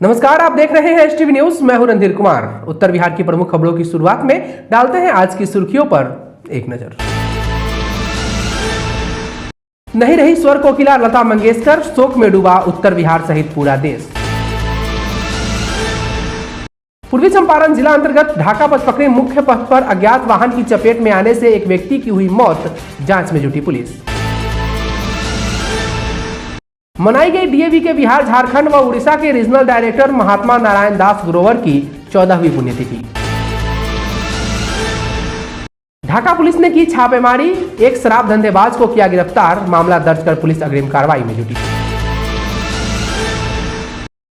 नमस्कार, आप देख रहे हैं एसटीवी न्यूज। मैं हूं रणधीर कुमार। उत्तर बिहार की प्रमुख खबरों की शुरुआत में डालते हैं आज की सुर्खियों पर एक नजर। नहीं रही स्वर कोकिला लता मंगेशकर, शोक में डूबा उत्तर बिहार सहित पूरा देश। पूर्वी चंपारण जिला अंतर्गत ढाका पचपकड़ी मुख्य पथ पर अज्ञात वाहन की चपेट में आने से एक व्यक्ति की हुई मौत, जांच में जुटी पुलिस। मनाई गई डीएवी के बिहार, झारखंड व उड़ीसा के रीजनल डायरेक्टर महात्मा नारायण दास ग्रोवर की 14वीं पुण्यतिथि। ढाका पुलिस ने की छापेमारी, एक शराब धंधेबाज को किया गिरफ्तार, मामला दर्ज कर पुलिस अग्रिम कार्रवाई में जुटी।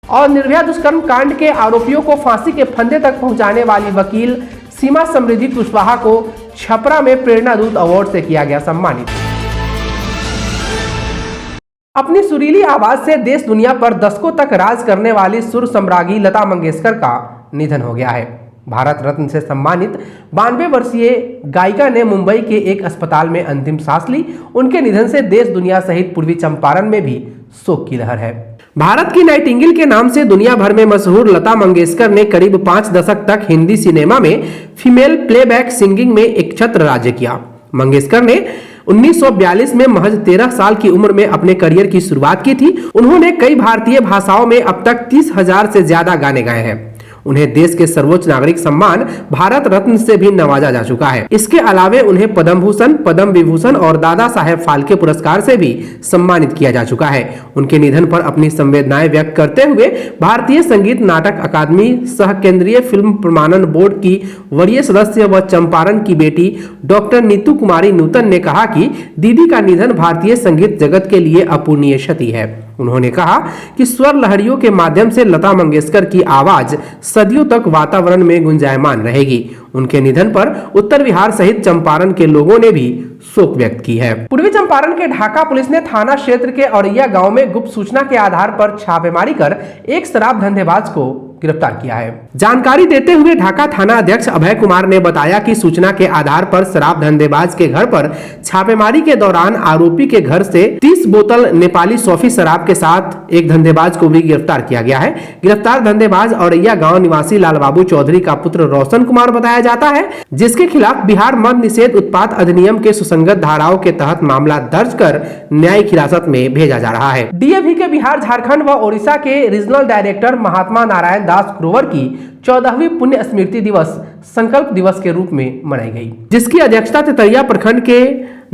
और निर्भया दुष्कर्म कांड के आरोपियों को फांसी के फंदे तक पहुंचाने वाली वकील सीमा समृद्धि कुशवाहा को छपरा में प्रेरणा दूत अवार्ड से किया गया सम्मानित। अपनी सुरीली आवाज से देश दुनिया पर दशकों तक राज करने वाली सुर सम्राज्ञी लता मंगेशकर का निधन हो गया है। भारत रत्न से सम्मानित 92 वर्षीय गायिका ने मुंबई के एक अस्पताल में अंतिम सांस ली। उनके निधन से देश दुनिया सहित पूर्वी चंपारण में भी शोक की लहर है। भारत की नाइटिंगेल के नाम से दुनिया भर में मशहूर लता मंगेशकर ने करीब 5 दशक तक हिंदी सिनेमा में फीमेल प्लेबैक सिंगिंग में एक छत्र राज्य किया। मंगेशकर ने 1942 में महज 13 साल की उम्र में अपने करियर की शुरुआत की थी। उन्होंने कई भारतीय भाषाओं में अब तक 30,000 से ज्यादा गाने गाए हैं। उन्हें देश के सर्वोच्च नागरिक सम्मान भारत रत्न से भी नवाजा जा चुका है। इसके अलावे उन्हें पद्म भूषण, पद्म विभूषण और दादा साहेब फाल्के पुरस्कार से भी सम्मानित किया जा चुका है। उनके निधन पर अपनी संवेदनाएं व्यक्त करते हुए भारतीय संगीत नाटक अकादमी सह केंद्रीय फिल्म प्रमाणन बोर्ड की वरीय सदस्य व चंपारण की बेटी डॉक्टर नीतू कुमारी नूतन ने कहा कि दीदी का निधन भारतीय संगीत जगत के लिए अपूरणीय क्षति है। उन्होंने कहा कि स्वर लहरियों के माध्यम से लता मंगेशकर की आवाज सदियों तक वातावरण में गुंजायमान रहेगी। उनके निधन पर उत्तर बिहार सहित चंपारण के लोगों ने भी शोक व्यक्त की है। पूर्वी चंपारण के ढाका पुलिस ने थाना क्षेत्र के औरैया गांव में गुप्त सूचना के आधार पर छापेमारी कर एक शराब धंधेबाज को गिरफ्तार किया है। जानकारी देते हुए ढाका थाना अध्यक्ष अभय कुमार ने बताया कि सूचना के आधार पर शराब धंधेबाज के घर पर छापेमारी के दौरान आरोपी के घर से 30 बोतल नेपाली सॉफी शराब के साथ एक धंधेबाज को भी गिरफ्तार किया गया है। गिरफ्तार धंधेबाज औरैया गांव निवासी लालबाबू चौधरी का पुत्र रोशन कुमार बताया जाता है, जिसके खिलाफ बिहार मद्य निषेध उत्पाद अधिनियम के सुसंगत धाराओं के तहत मामला दर्ज कर न्यायिक हिरासत में भेजा जा रहा है। डीएवी के बिहार, झारखंड व ओडिशा के रीजनल डायरेक्टर महात्मा नारायण दास ग्रोवर की 14वीं पुण्य स्मृति दिवस संकल्प दिवस के रूप में मनाई गई, जिसकी अध्यक्षता तेतरिया प्रखंड के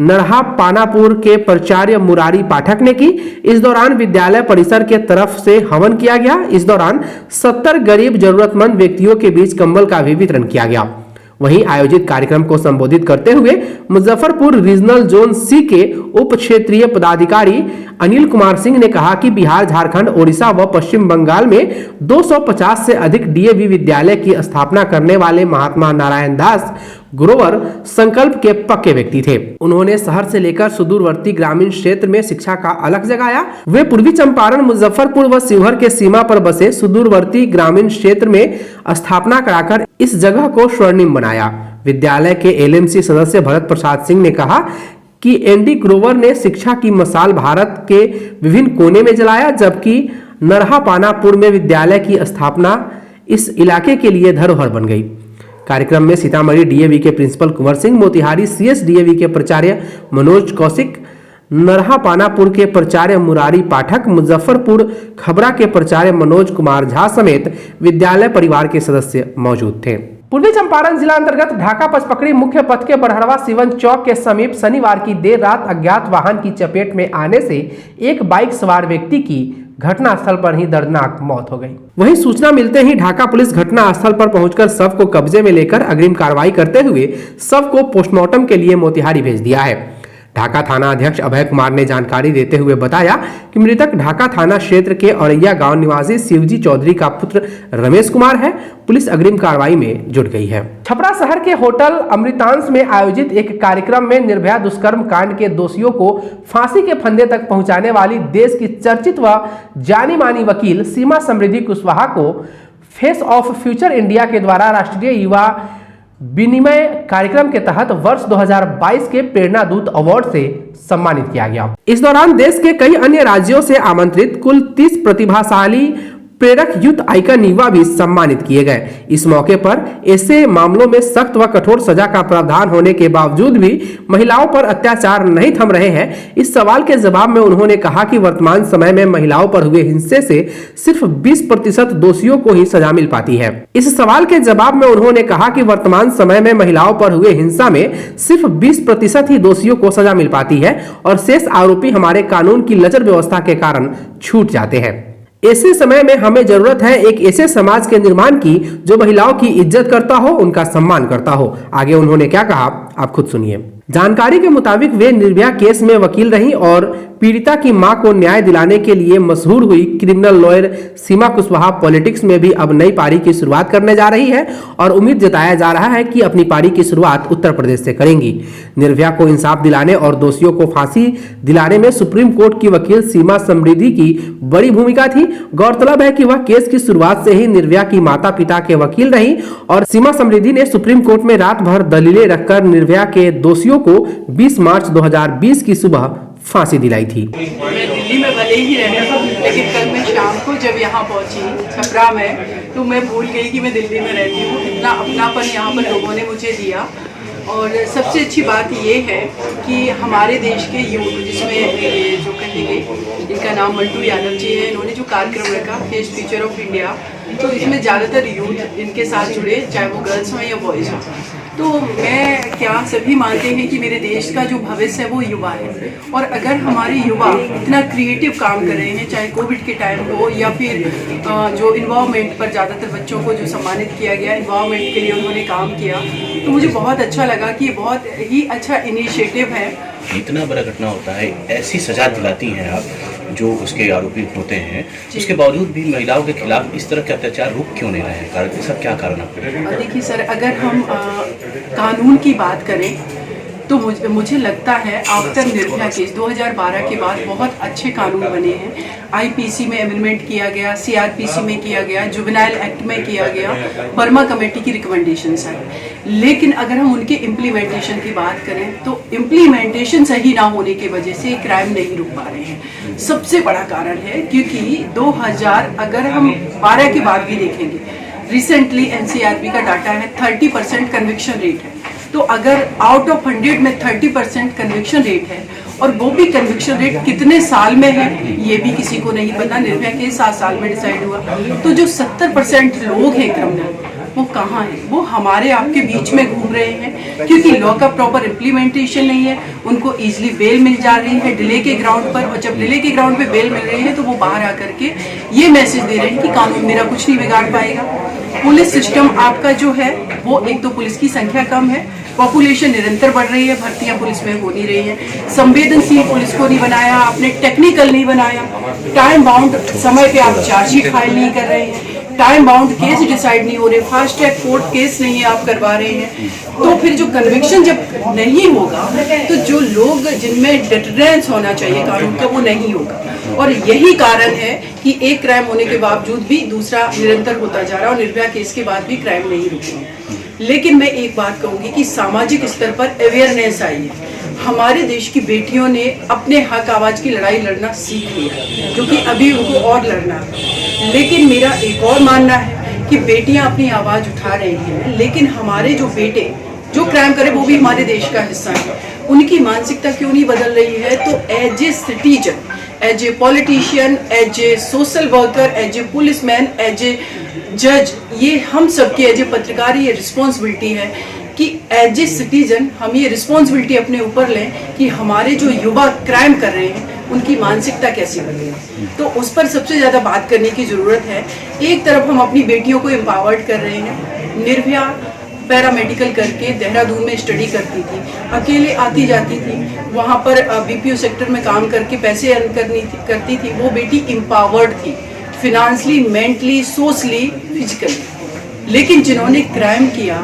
नरहा पानापुर के प्राचार्य मुरारी पाठक ने की। इस दौरान विद्यालय परिसर के तरफ से हवन किया गया। इस दौरान 70 गरीब जरूरतमंद व्यक्तियों के बीच कंबल का भी वितरण किया गया। वहीं आयोजित कार्यक्रम को संबोधित करते हुए मुजफ्फरपुर रीजनल जोन सी के उप क्षेत्रीय पदाधिकारी अनिल कुमार सिंह ने कहा कि बिहार, झारखंड, ओडिशा व पश्चिम बंगाल में 250 से अधिक डीएवी विद्यालय की स्थापना करने वाले महात्मा नारायण दास ग्रोवर संकल्प के पक्के व्यक्ति थे। उन्होंने शहर से लेकर सुदूरवर्ती ग्रामीण क्षेत्र में शिक्षा का अलख जगाया। वे पूर्वी चंपारण, मुजफ्फरपुर व शिवहर के सीमा पर बसे सुदूरवर्ती ग्रामीण क्षेत्र में स्थापना कराकर इस जगह को स्वर्णिम बनाया। विद्यालय के एलएमसी सदस्य भरत प्रसाद सिंह ने कहा कि एनडी ग्रोवर ने शिक्षा की मशाल भारत के विभिन्न कोने में जलाया, जबकि नरहा पानापुर में विद्यालय की स्थापना इस इलाके के लिए धरोहर बन गई। कार्यक्रम में सीतामढ़ी डीएवी के principal Kunwar Singh, Motihari CS DAV के प्राचार्य मनोज कौशिक, नरहा पानापुर के प्राचार्य मुरारी पाठक, मुजफ्फरपुर खबरा के प्राचार्य मनोज कुमार झा समेत विद्यालय परिवार के सदस्य मौजूद थे। पूर्वी चंपारण जिला अंतर्गत ढाका पचपकड़ी मुख्य पथ के बरहरवा सिवन चौक के समीप शनिवार की देर रात अज्ञात वाहन की चपेट में आने से एक बाइक सवार व्यक्ति की घटनास्थल पर ही दर्दनाक मौत हो गई। वहीं सूचना मिलते ही ढाका पुलिस घटनास्थल पर पहुंचकर शव को कब्जे में लेकर अग्रिम कार्रवाई करते हुए शव को पोस्टमार्टम के लिए मोतिहारी भेज दिया है। ढाका थाना अध्यक्ष अभय कुमार ने जानकारी देते हुए बताया कि मृतक ढाका थाना क्षेत्र के औरैया गांव निवासी शिवजी चौधरी का पुत्र रमेश कुमार है। पुलिस अग्रिम कार्रवाई में जुट गई है। छपरा शहर के होटल अमृतांश में आयोजित एक कार्यक्रम में निर्भया दुष्कर्म कांड के दोषियों को फांसी के फंदे तक पहुंचाने वाली देश की चर्चित व जानी मानी वकील सीमा समृद्धि कुशवाहा को फेस ऑफ फ्यूचर इंडिया के द्वारा राष्ट्रीय युवा विनिमय कार्यक्रम के तहत वर्ष 2022 के प्रेरणा दूत अवार्ड से सम्मानित किया गया। इस दौरान देश के कई अन्य राज्यों से आमंत्रित कुल 30 प्रतिभाशाली प्रेरक यूथ आइकन युवा भी सम्मानित किए गए। इस मौके पर ऐसे मामलों में सख्त व कठोर सजा का प्रावधान होने के बावजूद भी महिलाओं पर अत्याचार नहीं थम रहे हैं। इस सवाल के जवाब में उन्होंने कहा कि वर्तमान समय में महिलाओं पर हुए हिंसे से सिर्फ 20% दोषियों को ही सजा मिल पाती है। इस सवाल के जवाब में उन्होंने कहा कि वर्तमान समय में महिलाओं पर हुए हिंसा में सिर्फ 20% ही दोषियों को सजा मिल पाती है और शेष आरोपी हमारे कानून की लचर व्यवस्था के कारण छूट जाते हैं। ऐसे समय में हमें जरूरत है एक ऐसे समाज के निर्माण की जो महिलाओं की इज्जत करता हो, उनका सम्मान करता हो। आगे उन्होंने क्या कहा, आप खुद सुनिए। जानकारी के मुताबिक वे निर्भया केस में वकील रहीं और पीड़िता की मां को न्याय दिलाने के लिए मशहूर हुई क्रिमिनल लॉयर सीमा कुशवाहा पॉलिटिक्स में भी अब नई पारी की शुरुआत करने जा रही है और उम्मीद जताया जा रहा है कि अपनी पारी की शुरुआत उत्तर प्रदेश से करेंगी। निर्भया को इंसाफ दिलाने और दोषियों को फांसी दिलाने में सुप्रीम कोर्ट की वकील सीमा समृद्धि की बड़ी भूमिका थी। गौरतलब है कि वह केस की शुरुआत से ही निर्भया की माता पिता के वकील रही और सीमा समृद्धि ने सुप्रीम कोर्ट में रात भर दलीलें रखकर निर्भया के दोषियों को 20 मार्च 2020 की सुबह फांसी दिलाई थी। मैं दिल्ली में भले ही रहती हूँ, लेकिन कल मैं शाम को जब यहाँ पहुँची छपरा में तो मैं भूल गई कि मैं दिल्ली में रहती हूँ। इतना अपनापन यहाँ पर लोगों ने मुझे दिया और सबसे अच्छी बात ये है कि हमारे देश के यूथ, जिसमें जो कहेंगे इनका नाम मंटू यादव जी है, इन्होंने जो कार्यक्रम रखा फेस फ्यूचर ऑफ इंडिया, तो इसमें ज़्यादातर यूथ इनके साथ जुड़े, चाहे वो गर्ल्स हों या बॉयज़ हों। तो मैं क्या सभी मानते हैं कि मेरे देश का जो भविष्य है वो युवा है और अगर हमारे युवा इतना क्रिएटिव काम कर रहे हैं, चाहे कोविड के टाइम हो या फिर जो इन्वायरमेंट पर ज़्यादातर बच्चों को जो सम्मानित किया गया, इन्वायरमेंट के लिए उन्होंने काम किया, तो मुझे बहुत अच्छा लगा कि बहुत ही अच्छा इनिशिएटिव है। इतना बड़ा घटना होता है, ऐसी सजा दिलाती हैं आप जो उसके आरोपी होते हैं, उसके बावजूद भी महिलाओं के खिलाफ इस तरह के अत्याचार रुक क्यों नहीं रहे हैं? कारण सब क्या कारण आपको? देखिए सर, अगर हम कानून की बात करें तो मुझे लगता है आफ्टर निर्भया केस 2012 के बाद बहुत अच्छे कानून बने हैं। आईपीसी में अमेंडमेंट किया गया, सीआरपीसी में किया गया, जुवेनाइल एक्ट में किया गया, बर्मा कमेटी की रिकमेंडेशंस है। लेकिन अगर हम उनके इम्प्लीमेंटेशन की बात करें तो इम्प्लीमेंटेशन सही ना होने की वजह से क्राइम नहीं रुक पा रहे हैं। सबसे बड़ा कारण है क्योंकि 2000 अगर हम 12 के बाद भी देखेंगे, रिसेंटली एनसीआरबी का डाटा है 30% कन्विक्शन रेट है। तो अगर आउट ऑफ 100 में 30% कन्विक्शन रेट है और वो भी कन्विक्शन रेट कितने साल में है ये भी किसी को नहीं पता। निर्भया के 7 साल में डिसाइड हुआ, तो जो 70% लोग हैं क्रिमिनल वो कहाँ हैं? वो हमारे आपके बीच में घूम रहे हैं क्योंकि लॉ का प्रॉपर इम्प्लीमेंटेशन नहीं है। उनको इजीली बेल मिल जा रही है डिले के ग्राउंड पर, और जब डिले के ग्राउंड पे बेल मिल रही है तो वो बाहर आकर के ये मैसेज दे रहे हैं कि कानून मेरा कुछ नहीं बिगाड़ पाएगा। पुलिस सिस्टम आपका जो है वो, एक तो पुलिस की संख्या कम है, पॉपुलेशन निरंतर बढ़ रही है, भर्तियां पुलिस में हो नहीं रही है, संवेदनशील पुलिस को नहीं बनाया आपने, टेक्निकल नहीं बनाया, टाइम बाउंड समय पे आप चार्जशीट फाइल नहीं कर रहे हैं, टाइम बाउंड केस डिसाइड नहीं हो रहे, फास्ट ट्रैक कोर्ट केस नहीं आप करवा रहे हैं। तो फिर जो कन्विक्शन जब नहीं होगा तो जो लोग जिनमें डिटरेंस होना चाहिए कानून का वो नहीं होगा। और यही कारण है कि एक क्राइम होने के बावजूद भी दूसरा निरंतर होता जा रहा है और निर्भया केस के बाद भी क्राइम नहीं रुके। लेकिन मैं एक बात कहूंगी कि सामाजिक स्तर पर अवेयरनेस आई है। हमारे देश की बेटियों ने अपने हक आवाज की लड़ाई लड़ना सीख लिया, क्योंकि अभी उनको और लड़ना है। लेकिन मेरा एक और मानना है कि बेटियां अपनी आवाज उठा रही हैं, लेकिन हमारे जो बेटे जो क्राइम करे वो भी हमारे देश का हिस्सा है। उनकी मानसिकता क्यों नहीं बदल रही है? तो as a citizen, as a politician, as a social worker, as a policeman, as a जज, ये हम सबकी एज ए पत्रकार ये रिस्पॉन्सिबिलिटी है कि एज ए सिटीजन हम ये रिस्पॉन्सिबिलिटी अपने ऊपर लें कि हमारे जो युवा क्राइम कर रहे हैं उनकी मानसिकता कैसी बदले। तो उस पर सबसे ज़्यादा बात करने की ज़रूरत है। एक तरफ हम अपनी बेटियों को एम्पावर्ड कर रहे हैं। निर्भया पैरामेडिकल करके देहरादून में स्टडी करती थी, अकेले आती जाती थी, वहाँ पर बीपीओ सेक्टर में काम करके पैसे अर्न करती थी। वो बेटी एम्पावर्ड थी, फिनेंशियली, मेंटली, सोशली, फिजिकली। लेकिन जिन्होंने क्राइम किया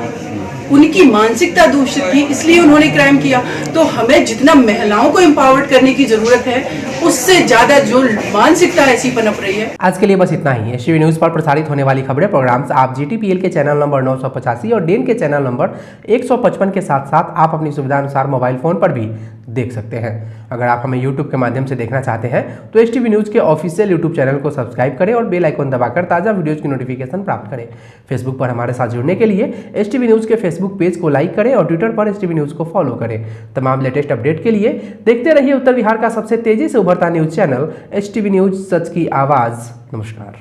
उनकी मानसिकता दूषित थी, इसलिए उन्होंने क्राइम किया। तो हमें जितना महिलाओं को एम्पावर्ड करने की जरूरत है उससे ज्यादा जो मानसिकता ऐसी पनप रही है। आज के लिए बस इतना ही। एसटीवी न्यूज पर प्रसारित होने वाली खबरें प्रोग्राम्स आप जीटीपीएल के चैनल नंबर 985 और डेन के चैनल नंबर 155 के साथ साथ आप अपनी सुविधा अनुसार मोबाइल फोन पर भी देख सकते हैं। अगर आप हमें यूट्यूब के माध्यम से देखना चाहते हैं तो एसटीवी न्यूज के ऑफिशियल यूट्यूब चैनल को सब्सक्राइब करें और बेल आइकन दबाकर ताज़ा वीडियोज की नोटिफिकेशन प्राप्त करें। फेसबुक पर हमारे साथ जुड़ने के लिए एसटीवी न्यूज के फेसबुक पेज को लाइक करें और ट्विटर पर एसटीवी न्यूज को फॉलो करें। तमाम लेटेस्ट अपडेट के लिए देखते रहिए उत्तर बिहार का सबसे तेजी से उभरता न्यूज चैनल एसटीवी न्यूज, सच की आवाज़। नमस्कार।